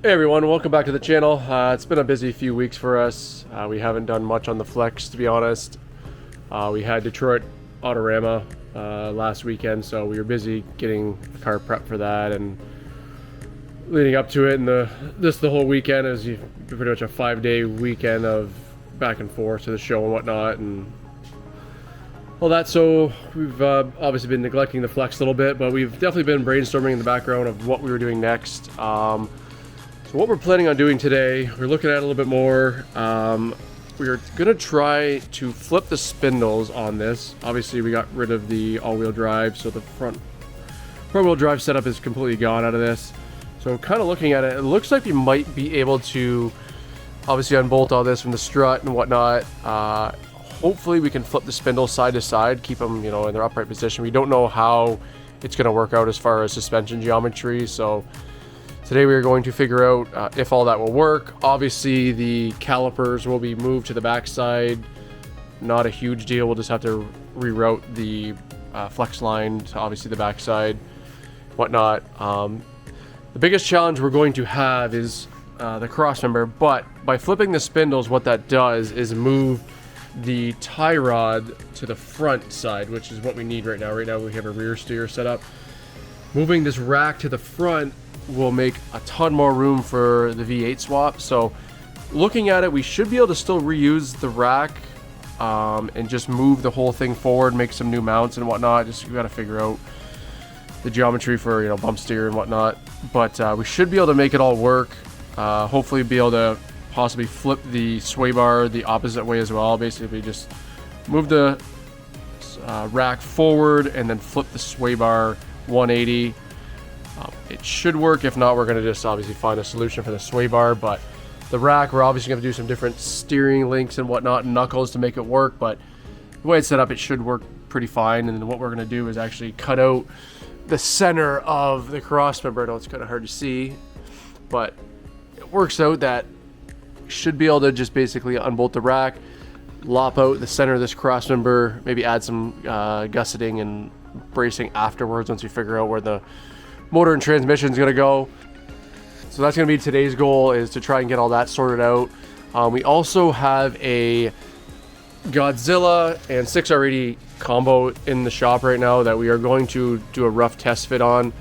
Hey everyone, welcome back to the channel. It's been a busy few weeks for us. We haven't done much on the flex, to be honest. We had Detroit Autorama last weekend, so we were busy getting the car prepped for that and leading up to it. And the whole weekend is pretty much a 5-day weekend of back and forth to the show and whatnot and all that. So we've obviously been neglecting the flex a little bit, but we've definitely been brainstorming in the background of what we were doing next. So what we're planning on doing today, we're looking at a little bit more. We're gonna try to flip the spindles on this. Obviously we got rid of the all-wheel drive, so the front wheel drive setup is completely gone out of this. So kind of looking at it, it looks like we might be able to obviously unbolt all this from the strut and whatnot. Hopefully we can flip the spindles side to side, keep them, you know, in their upright position. We don't know how it's gonna work out as far as suspension geometry, so today we are going to figure out if all that will work. Obviously the calipers will be moved to the backside. Not a huge deal, we'll just have to reroute the flex line to obviously the backside, whatnot. The biggest challenge we're going to have is the crossmember, but by flipping the spindles, what that does is move the tie rod to the front side, which is what we need right now. Right now we have a rear steer set up. Moving this rack to the front will make a ton more room for the V8 swap. So looking at it, we should be able to still reuse the rack and just move the whole thing forward, make some new mounts and whatnot. Just we got to figure out the geometry for, you know, bump steer and whatnot, but we should be able to make it all work. Hopefully be able to possibly flip the sway bar the opposite way as well. Basically just move the rack forward and then flip the sway bar 180. It should work. If not, we're going to just obviously find a solution for the sway bar, but the rack, we're obviously going to do some different steering links and whatnot, and knuckles to make it work, but the way it's set up, it should work pretty fine. And then what we're going to do is actually cut out the center of the crossmember. I know it's kind of hard to see, but it works out that we should be able to just basically unbolt the rack, lop out the center of this crossmember, maybe add some gusseting and bracing afterwards once we figure out where the motor and transmission is going to go. So that's going to be today's goal, is to try and get all that sorted out. We also have a Godzilla and 6R80 combo in the shop right now that we are going to do a rough test fit on.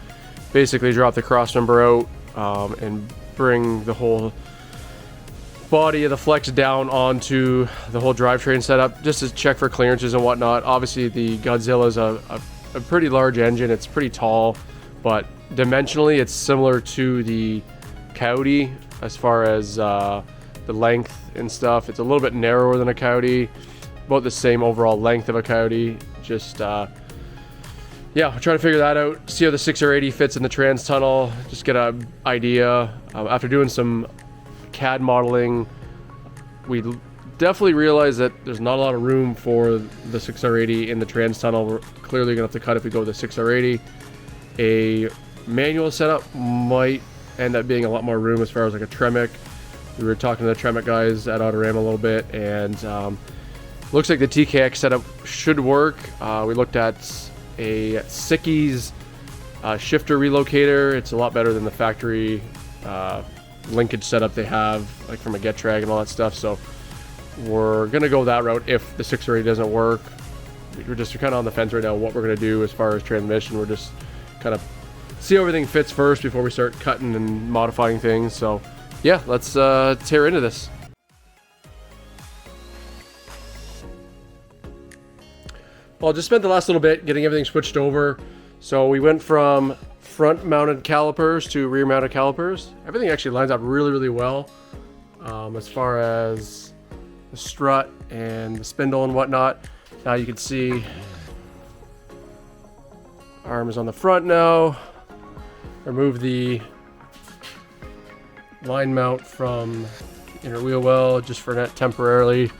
Basically drop the crossmember out and bring the whole body of the flex down onto the whole drivetrain setup just to check for clearances and whatnot. Obviously the Godzilla is a pretty large engine. It's pretty tall, but dimensionally it's similar to the Coyote as far as the length and stuff. It's a little bit narrower than a Coyote, about the same overall length of a Coyote. Just yeah, we'll try to figure that out, see how the 6R80 fits in the trans tunnel, just get an idea. After doing some CAD modeling, we definitely realized that there's not a lot of room for the 6R80 in the trans tunnel. We're clearly gonna have to cut if we go with the 6R80. A manual setup might end up being a lot more room as far as like a Tremec. We were talking to the Tremec guys at Autorama a little bit, and looks like the TKX setup should work. We looked at a Sicky's shifter relocator. It's a lot better than the factory linkage setup they have, like from a Getrag and all that stuff. So we're gonna go that route if the 6R80 doesn't work. We're kind of on the fence right now what we're gonna do as far as transmission. We're just kind of see how everything fits first before we start cutting and modifying things. So yeah, let's tear into this. Well, I just spent the last little bit getting everything switched over. So we went from front mounted calipers to rear mounted calipers. Everything actually lines up really, really well as far as the strut and the spindle and whatnot. Now you can see arm is on the front now. Remove the line mount from inner wheel well just for that temporarily,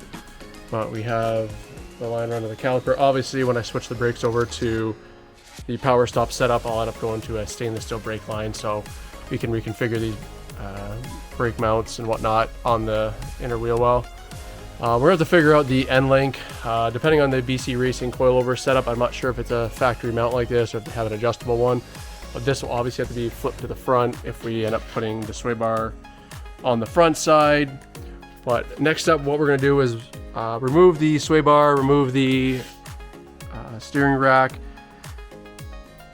but we have the line run of the caliper. Obviously when I switch the brakes over to the power stop setup, I'll end up going to a stainless steel brake line, so we can reconfigure these brake mounts and whatnot on the inner wheel well. We're going to have to figure out the end link. Depending on the BC Racing coilover setup, I'm not sure if it's a factory mount like this or if they have an adjustable one. But this will obviously have to be flipped to the front if we end up putting the sway bar on the front side. But next up, what we're going to do is remove the sway bar, remove the steering rack,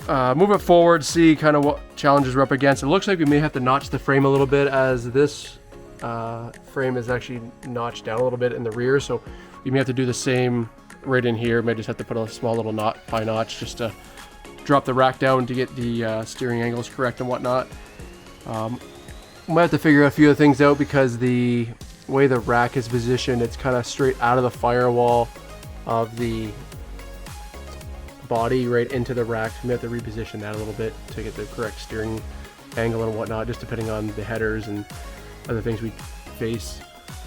move it forward, see kind of what challenges we're up against. It looks like we may have to notch the frame a little bit, as this frame is actually notched down a little bit in the rear, so we may have to do the same right in here. May just have to put a small little pie notch just to drop the rack down to get the steering angles correct and whatnot. We might have to figure a few of the things out, because the way the rack is positioned, it's kind of straight out of the firewall of the body right into the rack. So we have to reposition that a little bit to get the correct steering angle and whatnot, just depending on the headers and other things we face.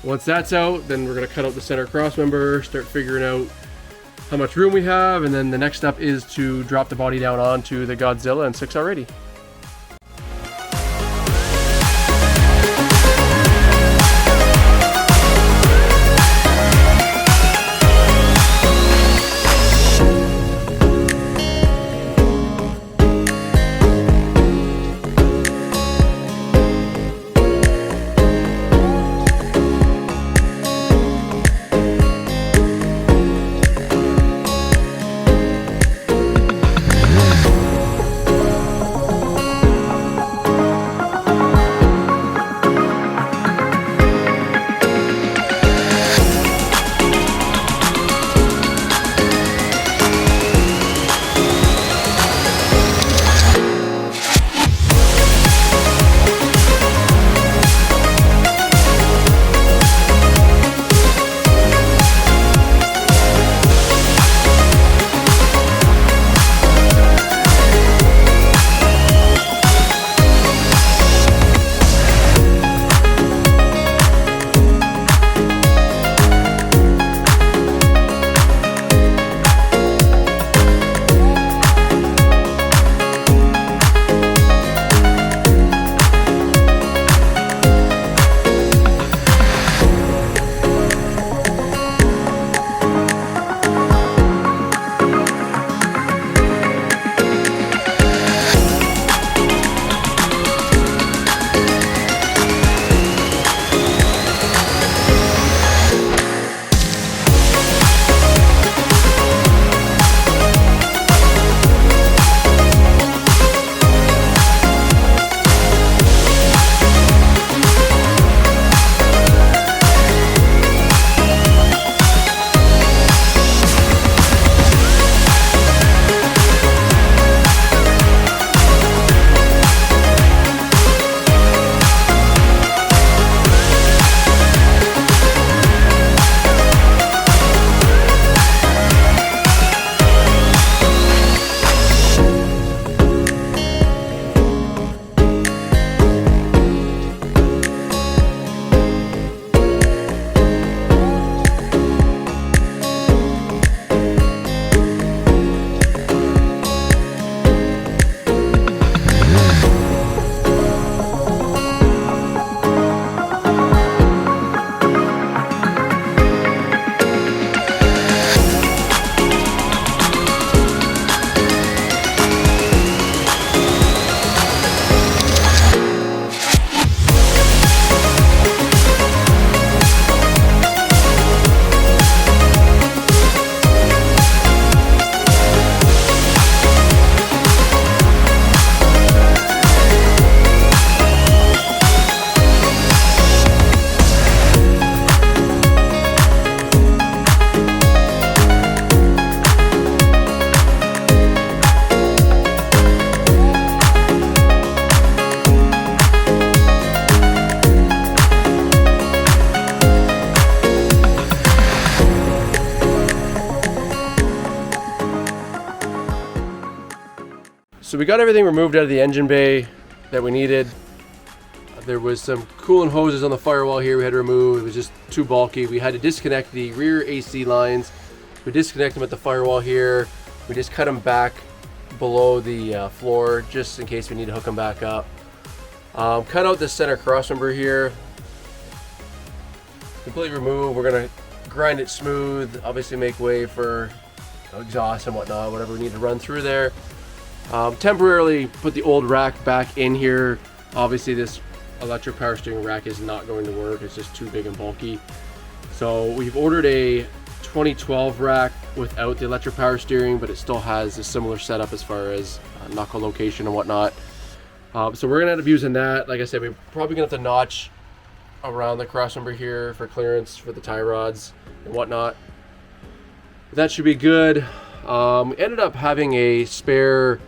Once that's out, then we're going to cut out the center cross member, start figuring out how much room we have, and then the next step is to drop the body down onto the Godzilla and 6R80. So we got everything removed out of the engine bay that we needed. There was some coolant hoses on the firewall here we had to remove. It was just too bulky. We had to disconnect the rear AC lines. We disconnect them at the firewall here. We just cut them back below the floor just in case we need to hook them back up. Cut out the center crossmember here. Completely remove. We're gonna grind it smooth. Obviously make way for exhaust and whatnot, whatever we need to run through there. Temporarily put the old rack back in here. Obviously this electric power steering rack is not going to work. It's just too big and bulky. So we've ordered a 2012 rack without the electric power steering, but it still has a similar setup as far as knuckle location and whatnot. So we're gonna end up using that. Like I said, we're probably gonna have to notch around the crossmember here for clearance for the tie rods and whatnot. But that should be good. We ended up having a spare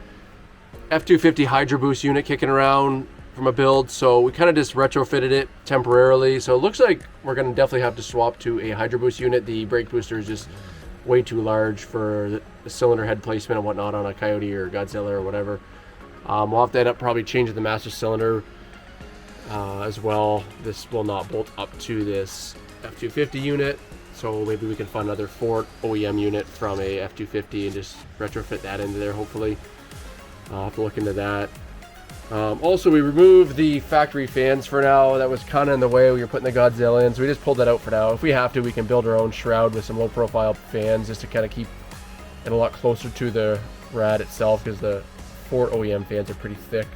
F250 Hydro Boost unit kicking around from a build, so we kind of just retrofitted it temporarily. So it looks like we're going to definitely have to swap to a Hydro Boost unit. The brake booster is just way too large for the cylinder head placement and whatnot on a Coyote or Godzilla or whatever. We'll have to end up probably changing the master cylinder as well. This will not bolt up to this F250 unit, so maybe we can find another Ford OEM unit from a F250 and just retrofit that into there hopefully. I'll have to look into that. Also, we removed the factory fans for now. That was kind of in the way we were putting the Godzilla in, so we just pulled that out for now. If we have to, we can build our own shroud with some low profile fans just to kind of keep it a lot closer to the rad itself, because the Ford OEM fans are pretty thick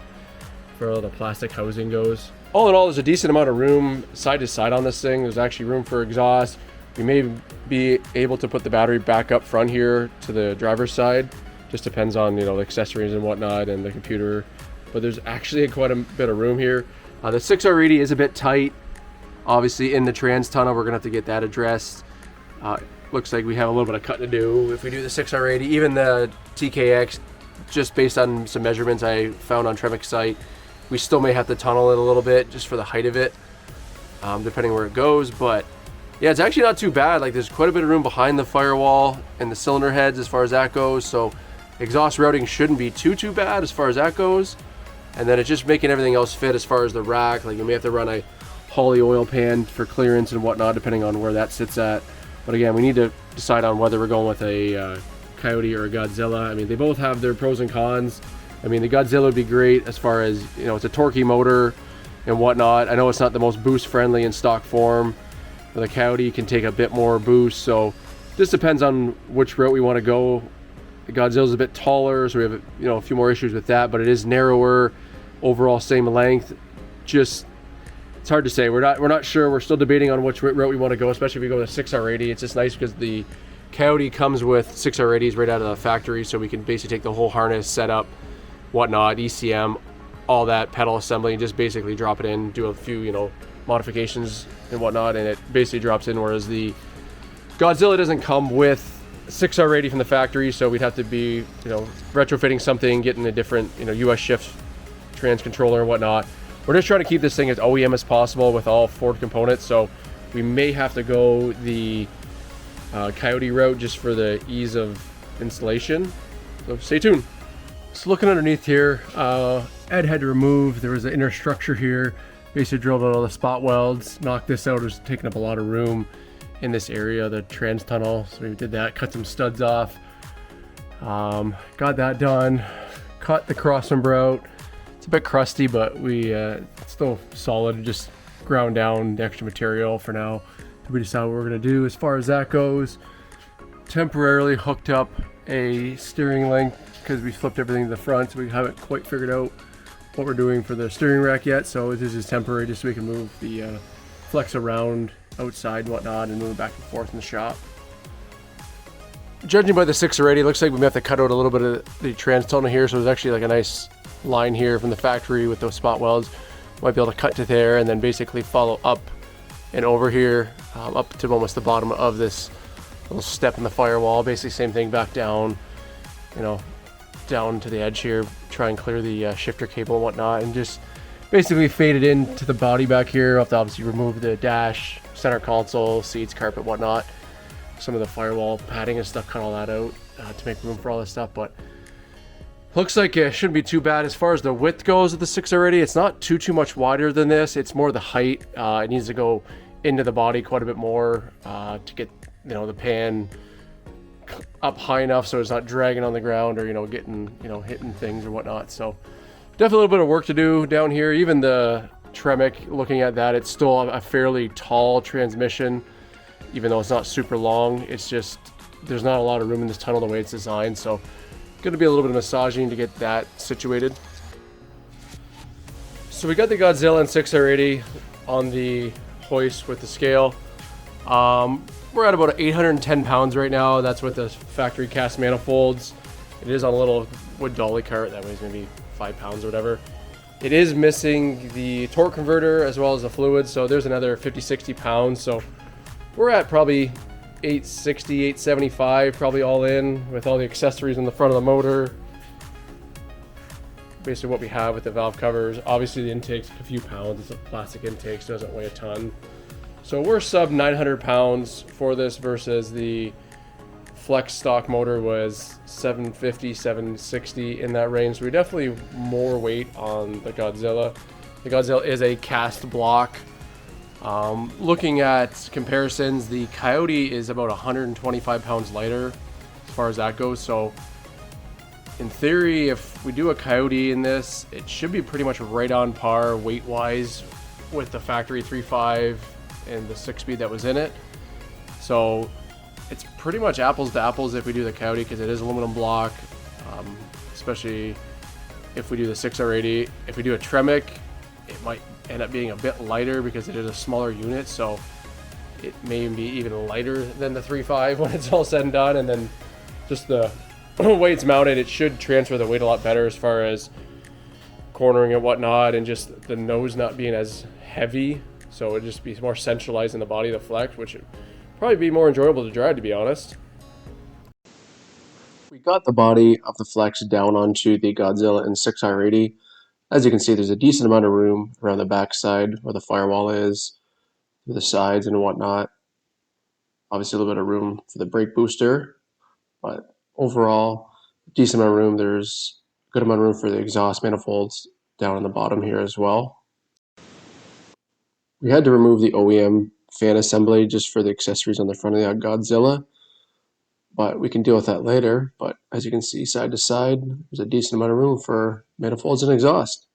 for all the plastic housing goes. All in all, there's a decent amount of room side to side on this thing. There's actually room for exhaust. We may be able to put the battery back up front here to the driver's side. Just depends on, you know, the accessories and whatnot and the computer. But there's actually quite a bit of room here. The 6R80 is a bit tight. Obviously in the trans tunnel, we're gonna have to get that addressed. Looks like we have a little bit of cutting to do if we do the 6R80. Even the TKX, just based on some measurements I found on Tremec's site, we still may have to tunnel it a little bit just for the height of it, depending where it goes. But yeah, it's actually not too bad. Like, there's quite a bit of room behind the firewall and the cylinder heads as far as that goes. So exhaust routing shouldn't be too bad as far as that goes. And then it's just making everything else fit as far as the rack. Like, you may have to run a Holley oil pan for clearance and whatnot, depending on where that sits at. But again, we need to decide on whether we're going with a Coyote or a Godzilla. I mean, they both have their pros and cons. I mean, the Godzilla would be great as far as, you know, it's a torquey motor and whatnot. I know it's not the most boost friendly in stock form. But the Coyote can take a bit more boost. So this depends on which route we want to go. The Godzilla's a bit taller, so we have, you know, a few more issues with that, but it is narrower. Overall same length. Just, it's hard to say. We're not sure. We're still debating on which route we want to go, especially if we go with a 6R80. It's just nice because the Coyote comes with 6R80s right out of the factory, so we can basically take the whole harness setup, whatnot, ECM, all that, pedal assembly, and just basically drop it in, do a few, you know, modifications and whatnot, and it basically drops in. Whereas the Godzilla doesn't come with 6R80 from the factory, so we'd have to be, you know, retrofitting something, getting a different, you know, US shift trans controller and whatnot. We're just trying to keep this thing as OEM as possible with all Ford components, so we may have to go the Coyote route just for the ease of installation. So stay tuned. So looking underneath here, Ed had to remove, there was an inner structure here, basically drilled out all the spot welds, knocked this out. It was taking up a lot of room in this area, the trans tunnel. So we did that, cut some studs off, got that done, cut the crossmember out. It's a bit crusty, but it's still solid. Just ground down the extra material for now. We decide what we're gonna do as far as that goes. Temporarily hooked up a steering link because we flipped everything to the front, so we haven't quite figured out what we're doing for the steering rack yet. So this is temporary, just so we can move the flex around outside and whatnot and move it back and forth in the shop. Judging by the 6R80, it looks like we may have to cut out a little bit of the trans tunnel here, so there's actually like a nice line here from the factory with those spot welds. Might be able to cut to there and then basically follow up and over here, up to almost the bottom of this little step in the firewall. Basically same thing back down, you know, down to the edge here, try and clear the shifter cable and whatnot, and just basically fade it into the body back here. I'll have to obviously remove the dash, center console, seats, carpet, whatnot, some of the firewall padding and stuff, cut all that out to make room for all this stuff. But looks like it shouldn't be too bad. As far as the width goes of the 6R80, it's not too much wider than this. It's more the height. It needs to go into the body quite a bit more to get, you know, the pan up high enough so it's not dragging on the ground or, you know, getting, you know, hitting things or whatnot. So definitely a little bit of work to do down here. Even the Tremec, looking at that, it's still a fairly tall transmission, even though it's not super long. It's just, there's not a lot of room in this tunnel the way it's designed. So going to be a little bit of massaging to get that situated. So we got the Godzilla and 6R80 on the hoist with the scale. We're at about 810 pounds right now. That's with the factory cast manifolds. It is on a little wood dolly cart that weighs maybe 5 pounds or whatever. It is missing the torque converter as well as the fluid, so there's another 50-60 pounds. So we're at probably 860, 875 probably all in with all the accessories in the front of the motor. Basically what we have with the valve covers. Obviously the intake's a few pounds. It's a plastic intake, so it doesn't weigh a ton. So we're sub 900 pounds for this versus the Flex stock motor was 750, 760 in that range. So we definitely more weight on the Godzilla. The Godzilla is a cast block. Looking at comparisons, the Coyote is about 125 pounds lighter as far as that goes. So in theory, if we do a Coyote in this, it should be pretty much right on par weight-wise with the factory 3.5 and the 6-speed that was in it. So it's pretty much apples to apples if we do the Coyote because it is aluminum block, especially if we do the 6R80. If we do a Tremec, it might end up being a bit lighter because it is a smaller unit, so it may be even lighter than the 3.5 when it's all said and done. And then just the way it's mounted, it should transfer the weight a lot better as far as cornering and whatnot, and just the nose not being as heavy, so it'd just be more centralized in the body of the Flex, which would probably be more enjoyable to drive, to be honest. We got the body of the Flex down onto the Godzilla and 6R80. As you can see, there's a decent amount of room around the backside where the firewall is, the sides and whatnot. Obviously a little bit of room for the brake booster, but overall, decent amount of room. There's a good amount of room for the exhaust manifolds down on the bottom here as well. We had to remove the OEM fan assembly just for the accessories on the front of the Godzilla, but we can deal with that later. But as you can see, side to side, there's a decent amount of room for manifolds and exhaust.